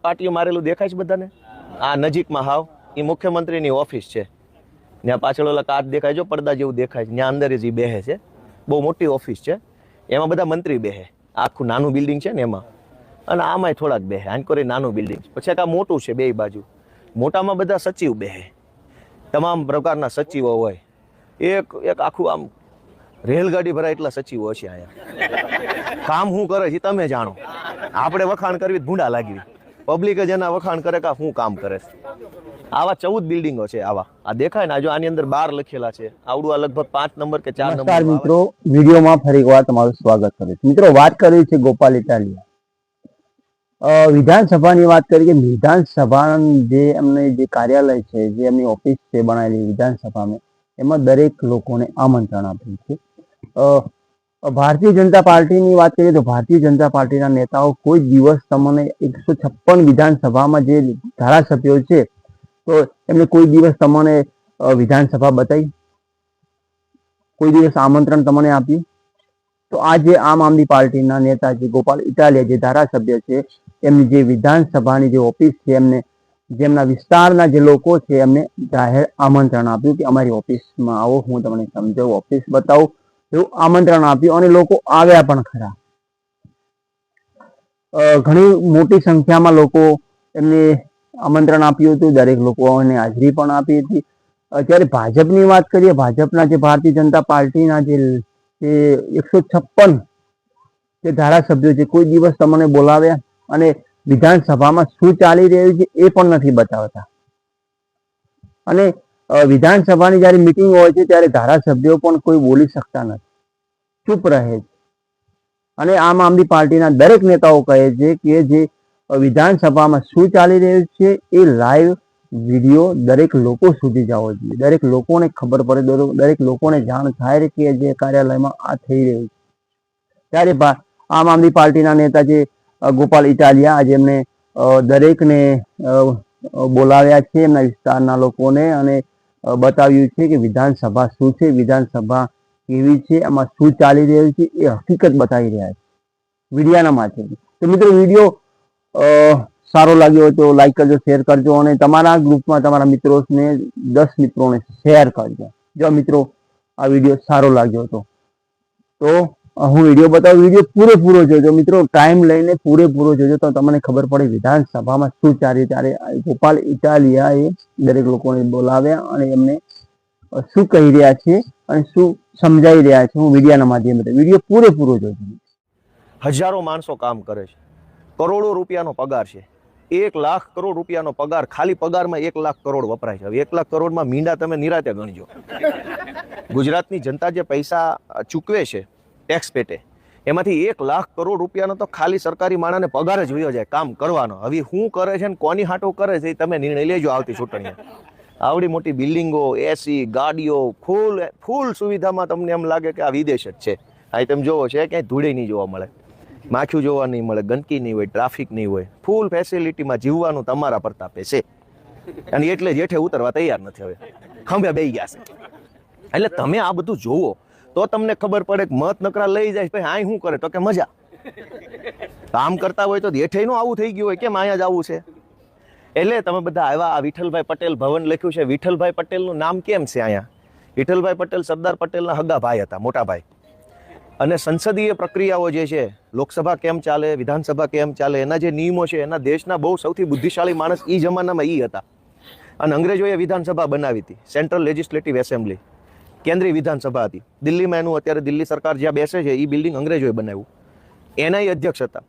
પાટીઓ મારેલું દેખાય છે બધાને? આ નજીકમાં હાવ એ મુખ્યમંત્રીની ઓફિસ છે. ત્યાં પાછળ ઓલા કાચ દેખાય, જો પડદા જેવું દેખાય છે, ત્યાં અંદર જ બેહે છે. બહુ મોટી ઓફિસ છે, એમાં બધા મંત્રી બેહે. આખું નાનું બિલ્ડિંગ છે ને એમાં, અને આમાંય થોડાક બેહે. આનકોરે નાનું બિલ્ડિંગ, પછી આ મોટું છે બે બાજુ. મોટામાં બધા સચિવ બેહે, તમામ પ્રકારના સચિવો હોય. એક એક આખું આમ રેલગાડી ભરાય એટલા સચિવો છે અહીંયા. કામ શું કરે છે તમે જાણો. આપણે વખાણ કરવી ભૂંડા લાગવી, પબ્લિક જ એના વખાણ કરે કે શું કામ કરે છે. આવા 14 બિલ્ડિંગો છે. આવા આ દેખાય ને, જો આની અંદર 12 લખેલા છે. આવડું આ લગભગ 5 નંબર કે 4 નંબર. મિત્રો, વિડીયોમાં ફરી એકવાર તમારું સ્વાગત કરું છું. મિત્રો, વાત કરી છે ગોપાલ ઇટાલિયા. વિધાનસભાની વાત કરી કે વિધાનસભા જે એમને જે કાર્યાલય છે, જે એમની ઓફિસ છે બનાવેલી વિધાનસભામાં, એમાં દરેક લોકોને આમંત્રણ આપ્યું છે. ભારતીય જનતા પાર્ટીની વાત કરીએ તો ભારતીય જનતા પાર્ટીના નેતાઓ કોઈ દિવસ તમને 156 વિધાનસભામાં જે ધારાસભ્યો છે, તો એમને કોઈ દિવસ તમને વિધાનસભા બતાવી, કોઈ દિવસ આમંત્રણ તમને આપ્યું? તો આ જે આમ આદમી પાર્ટીના નેતા છે ગોપાલ ઇટાલિયા, જે ધારાસભ્ય છે, એમની જે વિધાનસભાની જે ઓફિસ છે, એમને જેમના વિસ્તારના જે લોકો છે એમને જાહેર આમંત્રણ આપ્યું કે અમારી ઓફિસમાં આવો, હું તમને સમજાવું, ઓફિસ બતાવું, એવું આમંત્રણ આપ્યું. અને લોકો આવ્યા પણ ખરા. ઘણી મોટી સંખ્યામાં લોકો એમને આમંત્રણ આપ્યું હતું. દરેક લોકોને હાજરી પણ આપી હતી. અત્યારે ભાજપની વાત કરીએ, ભાજપના જે ભારતીય જનતા પાર્ટીના જે 156 જે ધારાસભ્યો છે, કોઈ દિવસ તમને બોલાવ્યા અને વિધાનસભામાં શું ચાલી રહ્યું છે એ પણ નથી બતાવતા. અને વિધાનસભાની જયારે મિટિંગ હોય છે ત્યારે ધારાસભ્યો પણ કોઈ બોલી શકતા નથી, ચૂપ રહે છે. અને આમ આદમી પાર્ટીના દરેક નેતાઓ કહે છે કે જે વિધાનસભામાં શું ચાલી રહ્યું છે એ લાઈવ વિડીયો દરેક લોકો સુધી જવો જોઈએ, દરેક લોકોને ખબર પડે, દરેક લોકોને જાણ થાય કે જે કાર્યાલયમાં આ થઈ રહ્યું છે. ત્યારે આમ આદમી પાર્ટીના નેતા જે ગોપાલ ઇટાલિયા, આજે એમને દરેકને બોલાવ્યા છે, એમના વિસ્તારના લોકોને, અને બતાવ્યું છે કે વિધાનસભા શું છે, વિધાનસભા કેવી છે, આમાં શું ચાલી રહ્યું છે એ હકીકત બતાવી રહ્યા છે વિડીયાના માધ્યમથી. તો મિત્રો, વિડીયો સારો લાગ્યો હોય તો લાઈક કરજો, શેર કરજો, અને તમારા ગ્રુપમાં તમારા મિત્રોને 10 મિત્રોને શેર કરજો. જો મિત્રો આ વિડીયો સારો લાગ્યો તો હું વિડીયો બતાવું, વિડીયો પૂરેપૂરો જોજો મિત્રો, ટાઈમ લઈને પૂરેપૂરો જોજો તો તમને ખબર પડે વિધાનસભામાં શું ચાલે. ત્યારે ગોપાલ ઇટાલિયાએ દરેક લોકોને બોલાવ્યા અને એમને શું કહી રહ્યા છે અને શું સમજાઈ રહ્યા છે, હું વિડીયાના માધ્યમથી વિડીયો પૂરેપૂરો જોજો. હજારો માણસો કામ કરે છે, કરોડો રૂપિયાનો પગાર છે. 1 લાખ કરોડ રૂપિયાનો પગાર, ખાલી પગારમાં 1 લાખ કરોડ વપરાય છે. હવે 1 લાખ કરોડમાં મીંડા તમે નિરાતે ગણજો. ગુજરાતની જનતા જે પૈસા ચૂકવે છે ટેક્સ પેટે, એમાંથી 1 લાખ કરોડ રૂપિયાનો તો ખાલી સરકારી માણસને પગાર જ વયો જાય કામ કરવાનો. હવે શું કરે છે ને કોની હાટો કરે છે એ તમે નિર્ણય લેજો આવતી ચૂંટણીએ. આવડી મોટી બિલ્ડિંગો, એસી, ગાડીઓ, ફૂલ સુવિધામાં તમને એમ લાગે કે આ વિદેશ જ છે. આ તમે જોવો છે, ક્યાંય ધૂળે નહીં જોવા મળે, માખીઓ જોવા નહીં મળે, ગંદકી નહીં હોય, ટ્રાફિક નહીં હોય, ફૂલ ફેસિલિટીમાં જીવવાનું તમારા પ્રતાપે છે. અને એટલે જેઠે ઉતરવા તૈયાર નથી, હવે ખંભે બેસી ગયા છે. એટલે તમે આ બધું જોવો તો તમને ખબર પડે કે મત નકરા લઈ જાય ભાઈ, આ શું કરે તો કે મજા કામ કરતા હોય તો જેઠે નું આવું થઈ ગયું હોય, કેમ અહીંયા જ આવું છે. એટલે તમે બધા આવ્યા. આ વિઠ્ઠલભાઈ પટેલ ભવન લખ્યું છે. વિઠ્ઠલભાઈ પટેલનું નામ કેમ છે અહીંયા? વિઠ્ઠલભાઈ પટેલ સરદાર પટેલના હગા ભાઈ હતા, મોટા ભાઈ. અને સંસદીય પ્રક્રિયાઓ જે છે, લોકસભા કેમ ચાલે, વિધાનસભા કેમ ચાલે, એના જે નિયમો છે, એના દેશના બહુ સૌથી બુદ્ધિશાળી માણસ એ જમાનામાં એ હતા. અને અંગ્રેજોએ વિધાનસભા બનાવી હતી, સેન્ટ્રલ લેજિસ્લેટિવ એસેમ્બલી, કેન્દ્રીય વિધાનસભા હતી દિલ્હીમાં. એનું અત્યારે દિલ્હી સરકાર જ્યાં બેસે છે એ બિલ્ડિંગ અંગ્રેજોએ બનાવ્યું. એના અધ્યક્ષ હતા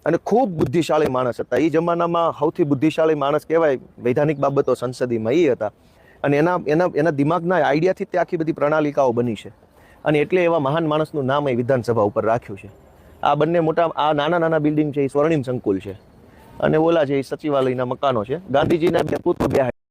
અને ખૂબ બુદ્ધિશાળી માણસ હતા. એ જમાનામાં સૌથી બુદ્ધિશાળી માણસ કહેવાય વૈધાનિક બાબતો સંસદીમાં એ હતા. અને એના દિમાગના આઈડિયાથી તે આખી બધી પ્રણાલિકાઓ બની છે. અને એટલે એવા મહાન માણસનું નામ એ વિધાનસભા ઉપર રાખ્યું છે. આ બંને મોટા, આ નાના નાના બિલ્ડિંગ છે એ સ્વર્ણિમ સંકુલ છે, અને ઓલા છે એ સચિવાલયના મકાનો છે. ગાંધીજીના પુત્ર બે